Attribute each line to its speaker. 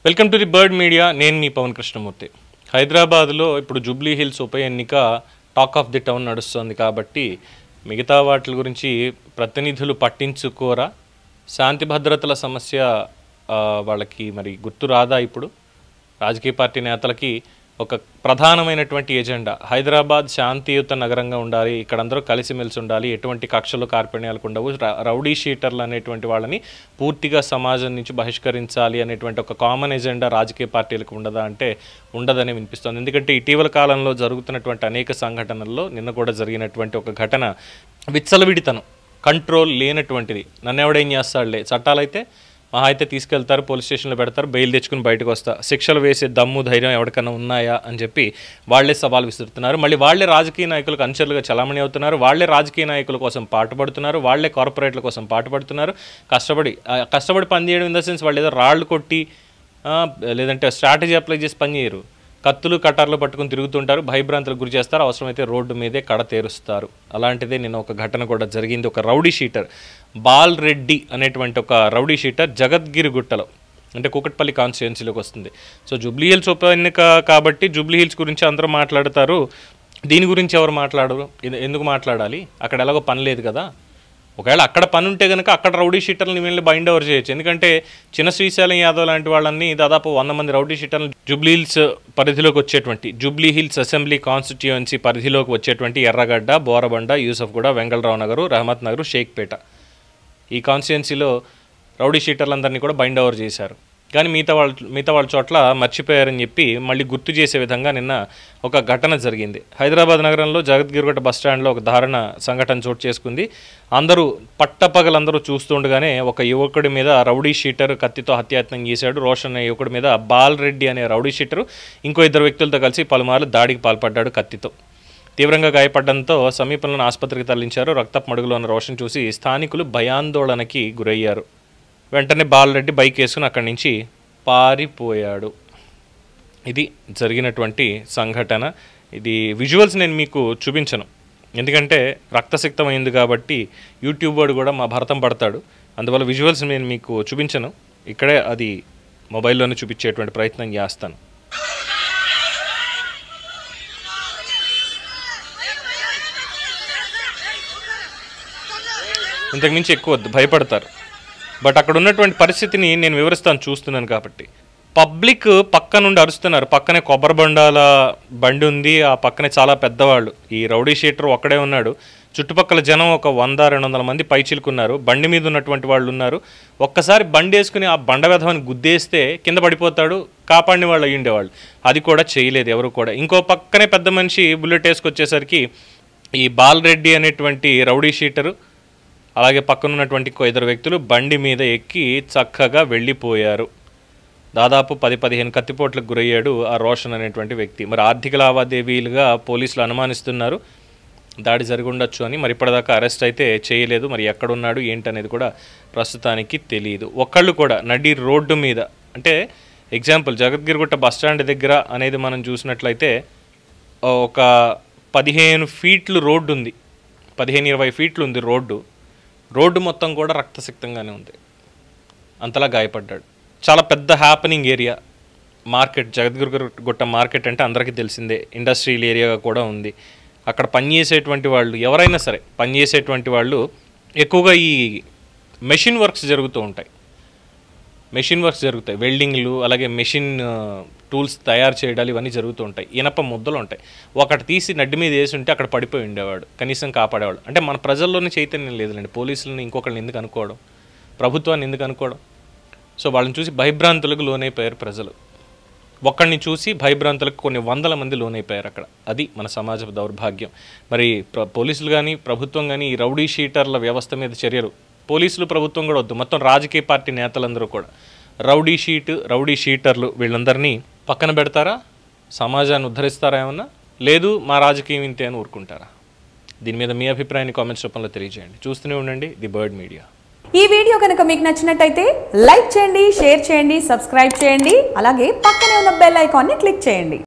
Speaker 1: Welcome to the bird media. నేను మీ పవన్ కృష్ణమూర్తి. హైదరాబాద్లో ఇప్పుడు జూబ్లీ హిల్స్ ఉప ఎన్నిక టాక్ ఆఫ్ ది టౌన్ నడుస్తుంది కాబట్టి మిగతా వాటి గురించి ప్రతినిధులు పట్టించుకోరా, శాంతి భద్రతల సమస్య వాళ్ళకి మరి గుర్తు రాదా? ఇప్పుడు రాజకీయ పార్టీ నేతలకి ఒక ప్రధానమైనటువంటి ఎజెండా హైదరాబాద్ శాంతియుత నగరంగా ఉండాలి, ఇక్కడందరూ కలిసిమెలిసి ఉండాలి, ఎటువంటి కక్షలు కార్పణ్యాలకు ఉండవు, రౌడీ షీటర్లు అనేటువంటి వాళ్ళని పూర్తిగా సమాజం నుంచి బహిష్కరించాలి అనేటువంటి ఒక కామన్ ఎజెండా రాజకీయ పార్టీలకు ఉండదా అంటే ఉండదని వినిపిస్తుంది. ఎందుకంటే ఇటీవల కాలంలో జరుగుతున్నటువంటి అనేక సంఘటనల్లో నిన్న కూడా జరిగినటువంటి ఒక ఘటన విచ్చలవిడితనం, కంట్రోల్ లేనటువంటిది. నన్ను ఎవడేం చేస్తాడులే, చట్టాలైతే మహా అయితే తీసుకెళ్తారు, పోలీస్ స్టేషన్లో పెడతారు, బెయిల్ తెచ్చుకుని బయటకు వస్తారు, శిక్షలు వేసే దమ్ము ధైర్యం ఎవరికైనా ఉన్నాయా అని చెప్పి వాళ్లే సవాల్ విసురుతున్నారు. మళ్ళీ వాళ్లే రాజకీయ నాయకులకు అనుచరులుగా చలామణి అవుతున్నారు, వాళ్లే రాజకీయ నాయకుల కోసం పాటుపడుతున్నారు, వాళ్లే కార్పొరేట్ల కోసం పాటుపడుతున్నారు. కష్టపడి పనిచేయడం ఇన్ ద సెన్స్ వాళ్ళు ఏదో రాళ్ళు కొట్టి లేదంటే స్ట్రాటజీ అప్లై చేసి పనిచేయరు, కత్తులు కటార్లు పట్టుకుని తిరుగుతుంటారు, భయభ్రాంతులకు గురి చేస్తారు, అవసరమైతే రోడ్డు మీదే కడ తేరుస్తారు. అలాంటిదే నిన్న ఒక ఘటన కూడా జరిగింది. ఒక రౌడీ షీటర్ బాల్ రెడ్డి అనేటువంటి ఒక రౌడీ షీటర్ జగద్గిరిగుట్టలో, అంటే కూకట్పల్లి కాన్స్టిట్యుయెన్సీలోకి వస్తుంది. సో జూబ్లీ హిల్స్ ఉప ఎన్నిక కాబట్టి జూబ్లీ హిల్స్ గురించి అందరూ మాట్లాడతారు, దీని గురించి ఎవరు మాట్లాడరు? ఎందుకు మాట్లాడాలి? అక్కడ ఎలాగో పని లేదు కదా. ఒకవేళ అక్కడ పని ఉంటే కనుక అక్కడ రౌడీ షీటర్ని వీళ్ళని బైండ్ ఓవర్ చేయొచ్చు. ఎందుకంటే చిన్న శ్రీశైలం యాదవ్ లాంటి వాళ్ళని దాదాపు 100 మంది రౌడీ షీటర్లు జూబ్లీ హిల్స్ పరిధిలోకి వచ్చేటువంటి జూబ్లీ హిల్స్ అసెంబ్లీ కాన్స్టిట్యుయెన్సీ పరిధిలోకి వచ్చేటువంటి ఎర్రగడ్డ, బోరబండ, యూసఫ్గూడ, వెంగళరావు నగరు, రహమత్ నగరు, షేక్పేట ఈ కాన్స్టిట్యుయెన్సీలో రౌడీ షీటర్లందరినీ కూడా బైండ్ ఓవర్ చేశారు. కానీ మిగతా వాళ్ళ చోట్ల మర్చిపోయారని చెప్పి మళ్ళీ గుర్తు చేసే విధంగా నిన్న ఒక ఘటన జరిగింది. హైదరాబాద్ నగరంలో జగద్గిరిగుట్ట బస్టాండ్లో ఒక దారుణ సంఘటన చోటు చేసుకుంది. పట్టపగలందరూ చూస్తుండగానే ఒక యువకుడి మీద రౌడీ షీటర్ కత్తితో హత్యాయత్నం చేశాడు. రోషన్ అనే యువకుడి మీద బాల్ రెడ్డి అనే రౌడీ షీటరు ఇంకో 2 వ్యక్తులతో కలిసి పలుమార్లు దాడికి పాల్పడ్డాడు కత్తితో. తీవ్రంగా గాయపడడంతో సమీపంలోని ఆసుపత్రికి తరలించారు. రక్తపు మడుగులో ఉన్న రోషన్ చూసి స్థానికులు భయాందోళనకి గురయ్యారు. వెంటనే బాల్ రెడ్డి బైక్ వేసుకుని అక్కడి నుంచి పారిపోయాడు. ఇది జరిగినటువంటి సంఘటన. ఇది విజువల్స్ నేను మీకు చూపించను, ఎందుకంటే రక్తసిక్తమైంది కాబట్టి యూట్యూబ్ వాడు కూడా మా భరతం పడతాడు. అందువల్ల విజువల్స్ నేను మీకు చూపించను, ఇక్కడే అది మొబైల్లోనే చూపించేటువంటి ప్రయత్నం చేస్తాను. ఇంతకుమించి ఎక్కువ వద్దు, భయపడతారు. బట్ అక్కడ ఉన్నటువంటి పరిస్థితిని నేను వివరిస్తాను, చూస్తున్నాను కాబట్టి. పబ్లిక్ పక్క నుండి అరుస్తున్నారు. పక్కనే కొబ్బరి బండి ఉంది, ఆ పక్కనే చాలా పెద్దవాళ్ళు. ఈ రౌడీ షీటర్ ఒక్కడే ఉన్నాడు, చుట్టుపక్కల జనం ఒక 100-200 మంది పైచిలుకున్నారు. బండి మీద ఉన్నటువంటి వాళ్ళు ఉన్నారు. ఒక్కసారి బండి వేసుకుని ఆ బండ వెధవని గుద్దేస్తే కింద పడిపోతాడు, కాపాడిన వాళ్ళు అయ్యి ఉండేవాళ్ళు. అది కూడా చేయలేదు ఎవరు కూడా. ఇంకో పక్కనే పెద్ద మనిషి బుల్లెట్ వేసుకొచ్చేసరికి ఈ బాల్ రెడ్డి అనేటువంటి రౌడీ షీటరు అలాగే పక్కన ఉన్నటువంటి ఇంకో 2 వ్యక్తులు బండి మీద ఎక్కి చక్కగా వెళ్ళిపోయారు. దాదాపు 10-15 కత్తిపోట్లకు గురయ్యాడు ఆ రోషన్ అనేటువంటి వ్యక్తి. మరి ఆర్థిక లావాదేవీలుగా పోలీసులు అనుమానిస్తున్నారు, దాడి జరిగి ఉండొచ్చు అని. మరి ఇప్పటిదాకా అరెస్ట్ అయితే చేయలేదు. మరి ఎక్కడున్నాడు ఏంటనేది కూడా ప్రస్తుతానికి తెలియదు. ఒక్కళ్ళు కూడా నడి రోడ్డు మీద, అంటే ఎగ్జాంపుల్ జగద్గిరిగుట్ట బస్టాండ్ దగ్గర అనేది మనం చూసినట్లయితే ఒక 15 ఫీట్లు రోడ్డు ఉంది, 15-20 ఫీట్లు ఉంది రోడ్డు మొత్తం కూడా రక్తసిక్తంగానే ఉంది. అంతలా గాయపడ్డాడు. చాలా పెద్ద happening area, market, Jagadgirigutta market అంటే అందరికీ తెలిసిందే, ఇండస్ట్రియల్ ఏరియాగా కూడా ఉంది. అక్కడ పనిచేసేటువంటి వాళ్ళు ఎవరైనా సరే పనిచేసేటువంటి వాళ్ళు ఎక్కువగా ఈ మెషిన్ వర్క్స్ జరుగుతాయి, వెల్డింగ్లు, అలాగే మెషిన్ టూల్స్ తయారు చేయడాలు ఇవన్నీ జరుగుతూ ఉంటాయి. ఇనప ముద్దలు ఉంటాయి. ఒకటి తీసి నడ్డి మీద వేసి ఉంటే అక్కడ పడిపోయి ఉండేవాడు, కనీసం కాపాడేవాడు. అంటే మన ప్రజల్లోనే చైతన్యం లేదులేండి. పోలీసులను ఇంకొకరిని ఎందుకు అనుకోవడం, ప్రభుత్వాన్ని ఎందుకు అనుకోవడం? సో వాళ్ళని చూసి భయభ్రాంతులకు లోనైపోయారు ప్రజలు. ఒక్కడిని చూసి భయభ్రాంతులకు కొన్ని 100 మంది లోనైపోయారు అక్కడ. అది మన సమాజ దౌర్భాగ్యం. మరి పోలీసులు కానీ ప్రభుత్వం కానీ ఈ రౌడీ షీటర్ల వ్యవస్థ మీద చర్యలు, పోలీసులు ప్రభుత్వం కూడా వద్దు, మొత్తం రాజకీయ పార్టీ నేతలందరూ కూడా రౌడీ షీటర్లు వీళ్ళందరినీ పక్కన పెడతారా? సమాజాన్ని ఉద్ధరిస్తారా? ఏమన్నా లేదు, మా రాజకీయం ఇంతే అని ఊరుకుంటారా? దీని మీద మీ అభిప్రాయాన్ని కామెంట్స్ రూపంలో తెలియజేయండి. చూస్తూనే ఉండండి ది బర్డ్ మీడియా.
Speaker 2: ఈ వీడియో కనుక మీకు నచ్చినట్టయితే లైక్ చేయండి, షేర్ చేయండి, సబ్స్క్రైబ్ చేయండి, అలాగే పక్కనే ఉన్న బెల్ ఐకాన్ని క్లిక్ చేయండి.